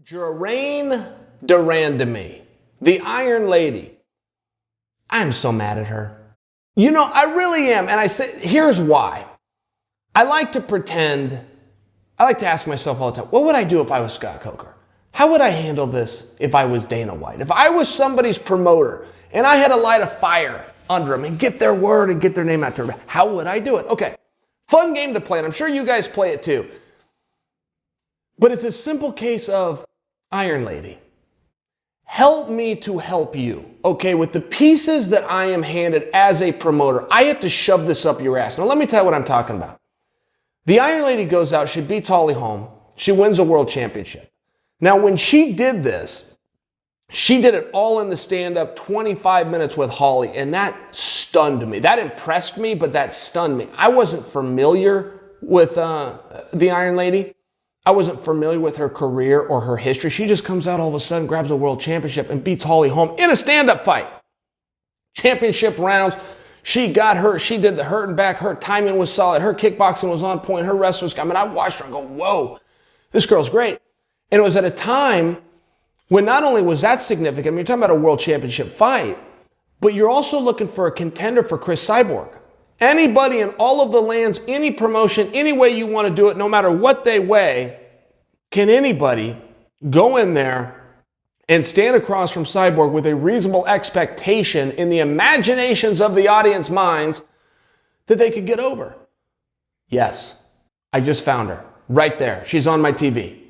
Germaine de Randamie, the Iron Lady. I'm so mad at her. You know, I really am. And I say, here's why. I like to pretend, I like to ask myself all the time, what would I do if I was Scott Coker? How would I handle this if I was Dana White? If I was somebody's promoter and I had to light a fire under them and get their word and get their name out there, how would I do it? Okay, fun game to play, and I'm sure you guys play it too. But it's a simple case of, Iron Lady, help me to help you, okay, with the pieces that I am handed as a promoter. I have to shove this up your ass. Now, let me tell you what I'm talking about. The Iron Lady goes out, she beats Holly Holm, she wins a world championship. Now, when she did this, she did it all in the stand-up, 25 minutes with Holly, and that stunned me. That impressed me, but that stunned me. I wasn't familiar with the Iron Lady. I wasn't familiar with her career or her history. She just comes out all of a sudden, grabs a world championship, and beats Holly Holm in a stand-up fight. Championship rounds. She got hurt. She did the hurt and back. Her timing was solid. Her kickboxing was on point. Her wrestling, I mean, I watched her and go, whoa, this girl's great. And it was at a time when not only was that significant, I mean, you're talking about a world championship fight, but you're also looking for a contender for Chris Cyborg. Anybody in all of the lands, any promotion, any way you want to do it, no matter what they weigh, can anybody go in there and stand across from Cyborg with a reasonable expectation in the imaginations of the audience minds that they could get over? Yes, I just found her right there. She's on my TV.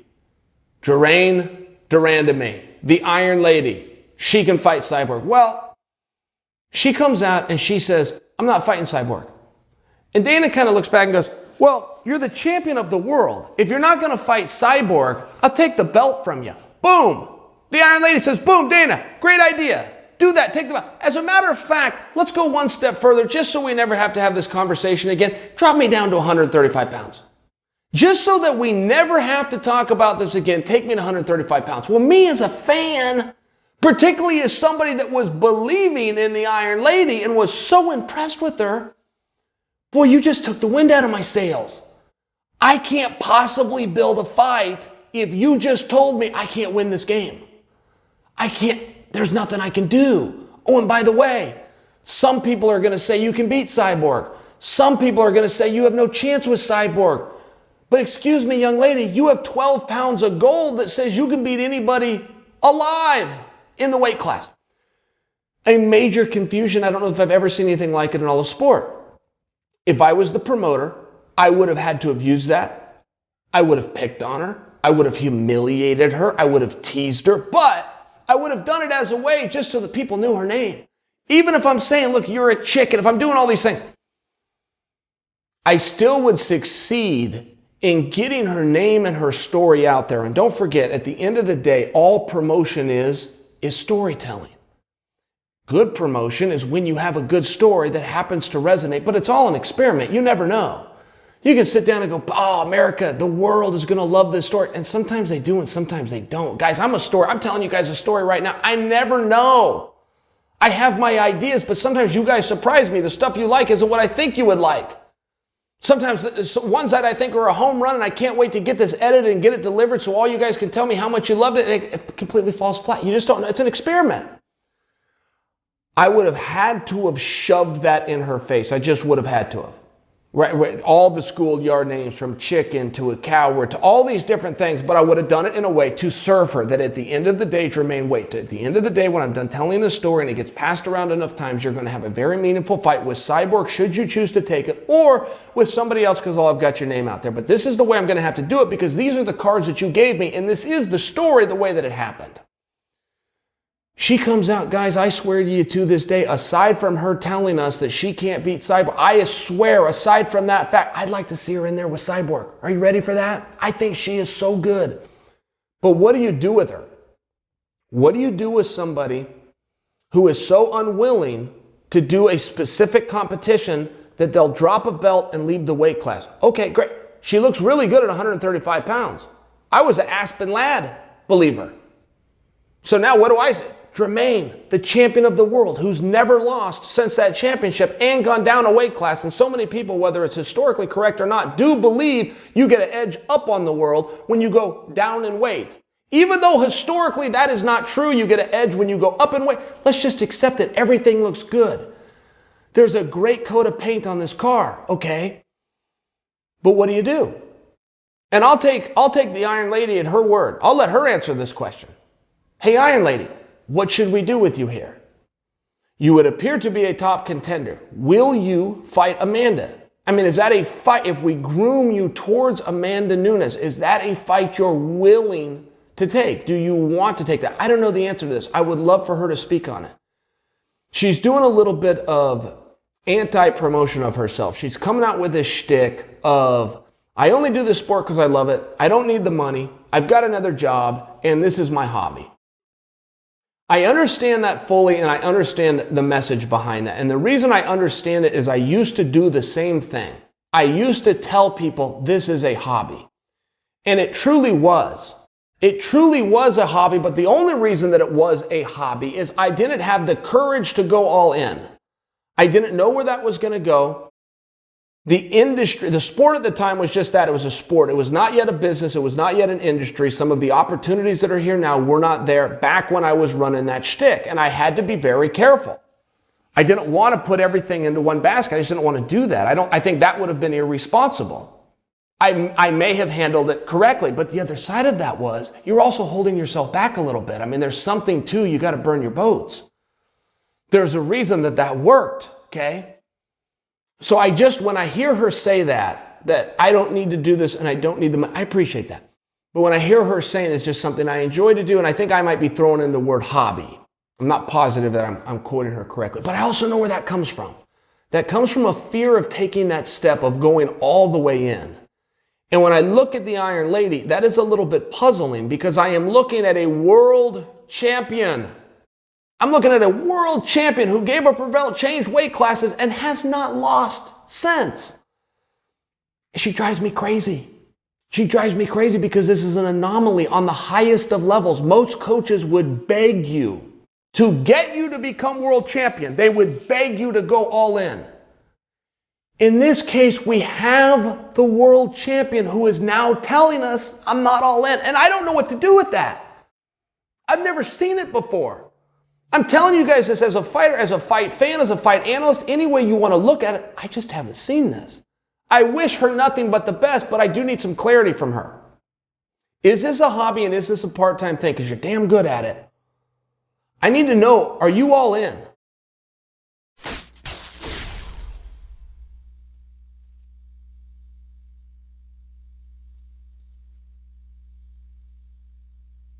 Germaine de Randamie, the Iron Lady. She can fight Cyborg. Well, she comes out and she says, I'm not fighting Cyborg. And Dana kind of looks back and goes, well, you're the champion of the world. If you're not going to fight Cyborg, I'll take the belt from you. Boom. The Iron Lady says, boom, Dana, great idea. Do that. Take the belt. As a matter of fact, let's go one step further just so we never have to have this conversation again. Drop me down to 135 pounds. Just so that we never have to talk about this again, take me to 135 pounds. Well, me as a fan, particularly as somebody that was believing in the Iron Lady and was so impressed with her, boy, you just took the wind out of my sails. I can't possibly build a fight if you just told me I can't win this game. I can't, there's nothing I can do. Oh, and by the way, some people are going to say you can beat Cyborg. Some people are going to say you have no chance with Cyborg. But excuse me, young lady, you have 12 pounds of gold that says you can beat anybody alive in the weight class. A major confusion. I don't know if I've ever seen anything like it in all of sport. If I was the promoter, I would have had to have used that. I would have picked on her. I would have humiliated her. I would have teased her. But I would have done it as a way just so that people knew her name. Even if I'm saying, look, you're a chick, and if I'm doing all these things, I still would succeed in getting her name and her story out there. And don't forget, at the end of the day, all promotion is storytelling. Good promotion is when you have a good story that happens to resonate, but it's all an experiment. You never know. You can sit down and go, oh, America, the world is going to love this story. And sometimes they do and sometimes they don't. Guys, I'm telling you guys a story right now. I never know. I have my ideas, but sometimes you guys surprise me. The stuff you like isn't what I think you would like. Sometimes the ones that I think are a home run and I can't wait to get this edited and get it delivered so all you guys can tell me how much you loved it, and it completely falls flat. You just don't know. It's an experiment. I would have had to have shoved that in her face. I just would have had to have. Right, all the schoolyard names, from chicken to a coward to all these different things, but I would have done it in a way to serve her that at the end of the day, Germaine, wait, at the end of the day, when I'm done telling the story and it gets passed around enough times, you're going to have a very meaningful fight with Cyborg, should you choose to take it, or with somebody else because I've got your name out there. But this is the way I'm going to have to do it because these are the cards that you gave me, and this is the story the way that it happened. She comes out, guys, I swear to you to this day, aside from her telling us that she can't beat Cyborg, I swear, aside from that fact, I'd like to see her in there with Cyborg. Are you ready for that? I think she is so good. But what do you do with her? What do you do with somebody who is so unwilling to do a specific competition that they'll drop a belt and leave the weight class? Okay, great. She looks really good at 135 pounds. I was an Aspen lad believer. So now what do I say? Germaine, the champion of the world, who's never lost since that championship and gone down a weight class. And so many people, whether it's historically correct or not, do believe you get an edge up on the world when you go down in weight. Even though historically that is not true, you get an edge when you go up in weight. Let's just accept it. Everything looks good. There's a great coat of paint on this car. Okay. But what do? And I'll take the Iron Lady at her word. I'll let her answer this question. Hey, Iron Lady, what should we do with you here? You would appear to be a top contender. Will you fight Amanda? I mean, is that a fight? If we groom you towards Amanda Nunes, is that a fight you're willing to take? Do you want to take that? I don't know the answer to this. I would love for her to speak on it. She's doing a little bit of anti-promotion of herself. She's coming out with this shtick of, I only do this sport because I love it. I don't need the money. I've got another job, and this is my hobby. I understand that fully, and I understand the message behind that. And the reason I understand it is I used to do the same thing. I used to tell people this is a hobby. And it truly was. It truly was a hobby, but the only reason that it was a hobby is I didn't have the courage to go all in. I didn't know where that was going to go. The industry, the sport at the time was just that. It was a sport. It was not yet a business. It was not yet an industry. Some of the opportunities that are here now were not there back when I was running that shtick. And I had to be very careful. I didn't want to put everything into one basket. I just didn't want to do that. I think that would have been irresponsible. I may have handled it correctly, but the other side of that was you're also holding yourself back a little bit. I mean, there's something too, you got to burn your boats. There's a reason that worked, okay? So when I hear her say that I don't need to do this and I don't need the money, I appreciate that. But when I hear her saying it's just something I enjoy to do, and I think I might be throwing in the word hobby. I'm not positive that I'm quoting her correctly, but I also know where that comes from. That comes from a fear of taking that step of going all the way in. And when I look at the Iron Lady, that is a little bit puzzling because I am looking at a world champion. I'm looking at a world champion who gave up her belt, changed weight classes, and has not lost since. She drives me crazy. She drives me crazy because this is an anomaly on the highest of levels. Most coaches would beg you to get you to become world champion. They would beg you to go all in. In this case, we have the world champion who is now telling us, I'm not all in. And I don't know what to do with that. I've never seen it before. I'm telling you guys this as a fighter, as a fight fan, as a fight analyst, any way you want to look at it. I just haven't seen this. I wish her nothing but the best, but I do need some clarity from her. Is this a hobby and is this a part-time thing? Because you're damn good at it. I need to know, are you all in?